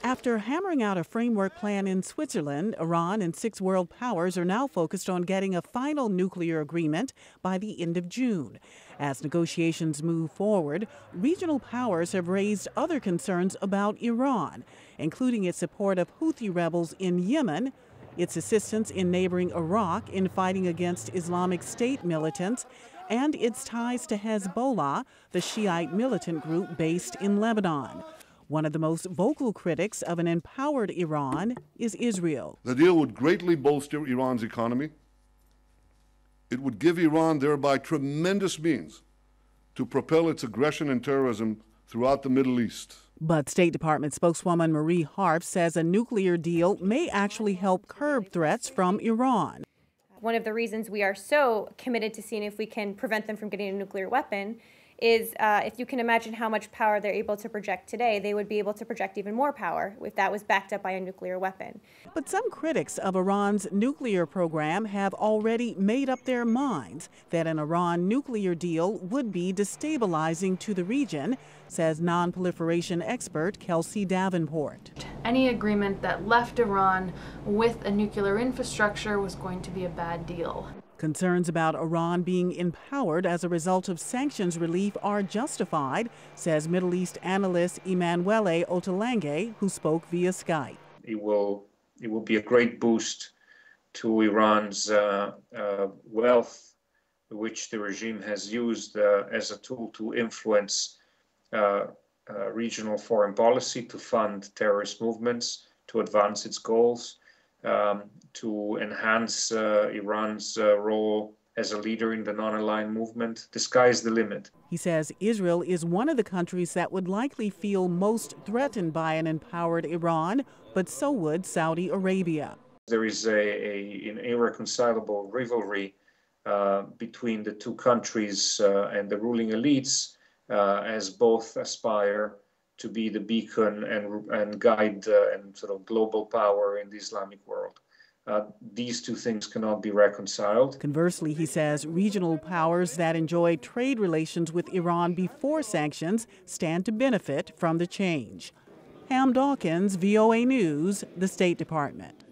After hammering out a framework plan in Switzerland, Iran and 6 world powers are now focused on getting a final nuclear agreement by the end of June. As negotiations move forward, regional powers have raised other concerns about Iran, including its support of Houthi rebels in Yemen, its assistance in neighboring Iraq in fighting against Islamic State militants, and its ties to Hezbollah, the Shiite militant group based in Lebanon. One of the most vocal critics of an empowered Iran is Israel. The deal would greatly bolster Iran's economy. It would give Iran thereby tremendous means to propel its aggression and terrorism throughout the Middle East. But State Department spokeswoman Marie Harf says a nuclear deal may actually help curb threats from Iran. One of the reasons we are so committed to seeing if we can prevent them from getting a nuclear weapon is if you can imagine how much power they're able to project today, they would be able to project even more power if that was backed up by a nuclear weapon. But some critics of Iran's nuclear program have already made up their minds that an Iran nuclear deal would be destabilizing to the region, says non-proliferation expert Kelsey Davenport. Any agreement that left Iran with a nuclear infrastructure was going to be a bad deal. Concerns about Iran being empowered as a result of sanctions relief are justified, says Middle East analyst Emanuele Ottolenghi, who spoke via Skype. It will be a great boost to Iran's wealth, which the regime has used as a tool to influence regional foreign policy, to fund terrorist movements, to advance its goals. To enhance Iran's role as a leader in the non-aligned movement. The sky's the limit. He says Israel is one of the countries that would likely feel most threatened by an empowered Iran, but so would Saudi Arabia. There is an irreconcilable rivalry between the two countries and the ruling elites, as both aspire to be the beacon and guide and sort of global power in the Islamic world. These two things cannot be reconciled. Conversely, he says regional powers that enjoyed trade relations with Iran before sanctions stand to benefit from the change. Pam Dockins, VOA News, the State Department.